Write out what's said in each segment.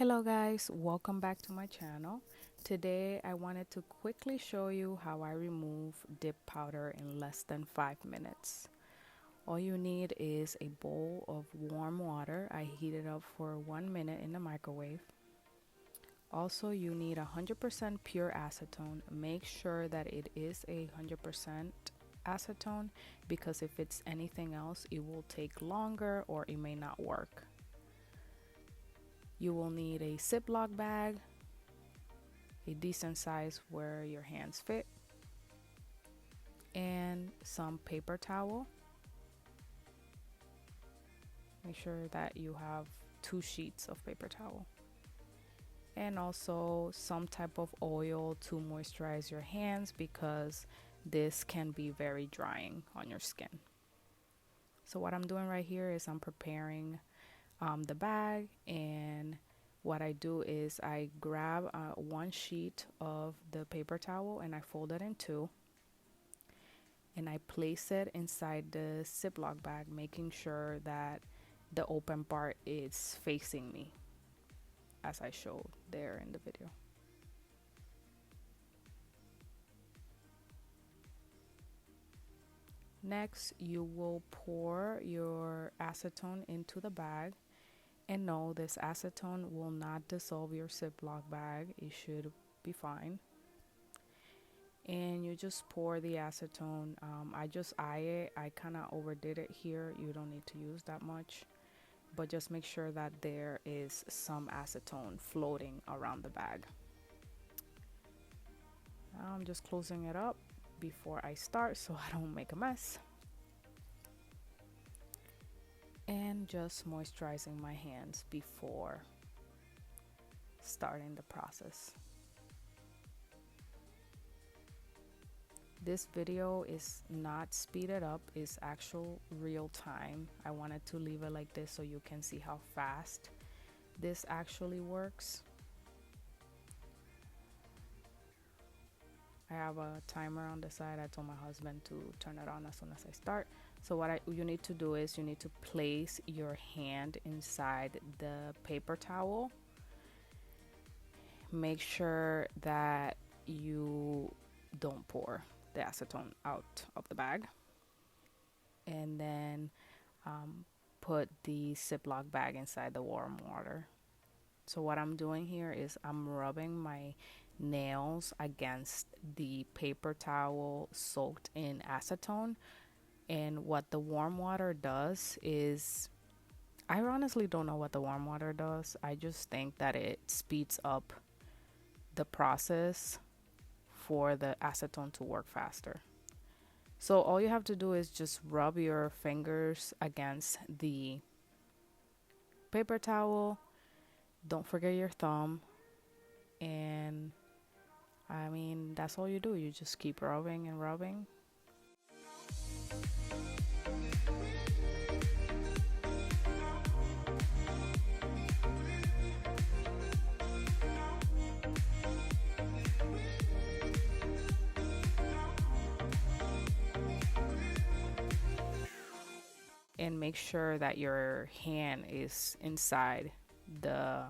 Hello guys, welcome back to my channel. Today I wanted to quickly show you how I remove dip powder in less than 5 minutes. All you need is a bowl of warm water. I heat it up for 1 minute in the microwave. Also, you need 100% pure acetone. Make sure that it is 100% acetone, because if it's anything else, it will take longer or it may not work. You will need a Ziploc bag, a decent size where your hands fit, and some paper towel. Make sure that you have 2 sheets of paper towel. And also some type of oil to moisturize your hands, because this can be very drying on your skin. So what I'm doing right here is I'm preparing the bag, and what I do is I grab 1 sheet of the paper towel and I fold it in 2, and I place it inside the Ziploc bag, making sure that the open part is facing me, as I showed there in the video. Next, you will pour your acetone into the bag. And no, this acetone will not dissolve your Ziploc bag. It should be fine. And you just pour the acetone. I just eye it. I kind of overdid it here. You don't need to use that much, but just make sure that there is some acetone floating around the bag. Now I'm just closing it up before I start so I don't make a mess. And just moisturizing my hands before starting the process. This video is not speeded up, it's actual real time. I wanted to leave it like this so you can see how fast this actually works. I have a timer on the side. I told my husband to turn it on as soon as I start. So what you need to do is you need to place your hand inside the paper towel. Make sure that you don't pour the acetone out of the bag. And then put the Ziploc bag inside the warm water. So what I'm doing here is I'm rubbing my nails against the paper towel soaked in acetone. And what the warm water does is, I honestly don't know what the warm water does. I just think that it speeds up the process for the acetone to work faster. So all you have to do is just rub your fingers against the paper towel. Don't forget your thumb. And I mean, that's all you do. You just keep rubbing and rubbing. And make sure that your hand is inside the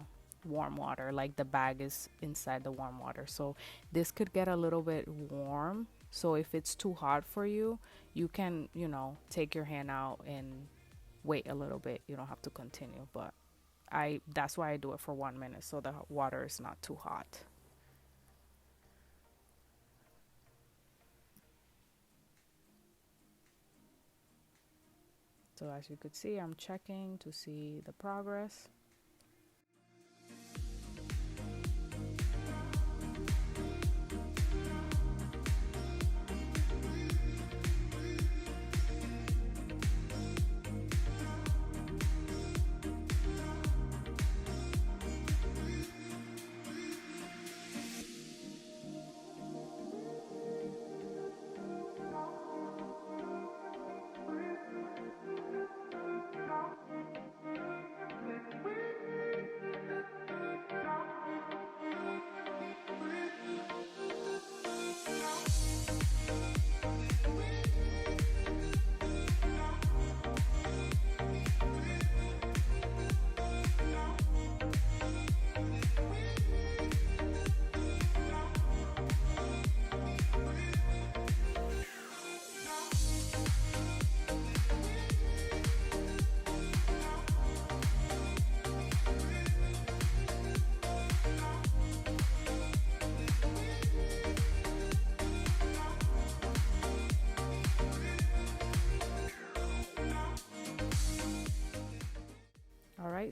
warm water, like the bag is inside the warm water. So this could get a little bit warm. So if it's too hot for you, you can, take your hand out and wait a little bit. You don't have to continue, but that's why I do it for 1 minute, so the water is not too hot. So as you could see, I'm checking to see the progress.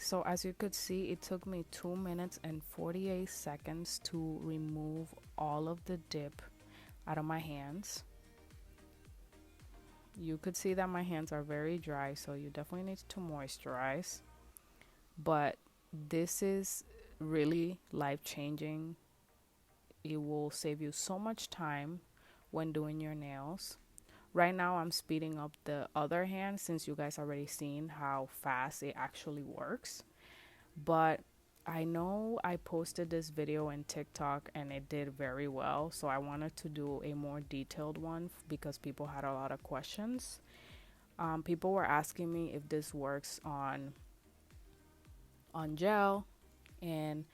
so as you could see, it took me 2 minutes and 48 seconds to remove all of the dip out of my hands. You could see that my hands are very dry, so you definitely need to moisturize. But this is really life-changing. It will save you so much time when doing your nails. Right now I'm speeding up the other hand since you guys already seen how fast it actually works. But I know I posted this video in TikTok and it did very well, so I wanted to do a more detailed one because people had a lot of questions. People were asking me if this works on gel, and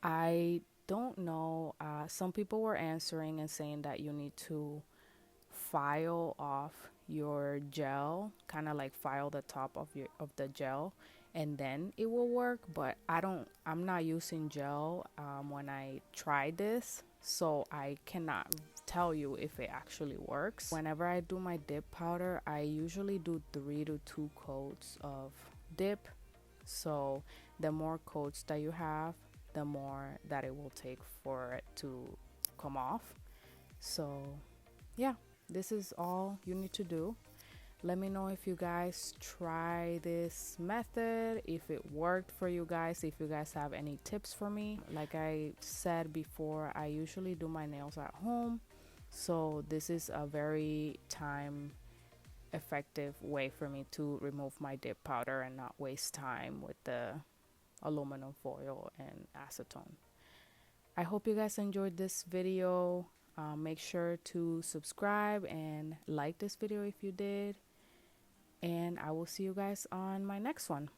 I don't know. Some people were answering and saying that you need to file off your gel, kind of like file the top of the gel, and then it will work. But I'm not using gel when I tried this, so I cannot tell you if it actually works. Whenever I do my dip powder, I usually do 3 to 2 coats of dip, so the more coats that you have, the more that it will take for it to come off. So yeah, this is all you need to do. Let me know if you guys try this method, if it worked for you guys, if you guys have any tips for me. Like I said before, I usually do my nails at home, so this is a very time effective way for me to remove my dip powder and not waste time with the aluminum foil and acetone. I hope you guys enjoyed this video. Make sure to subscribe and like this video if you did, and I will see you guys on my next one.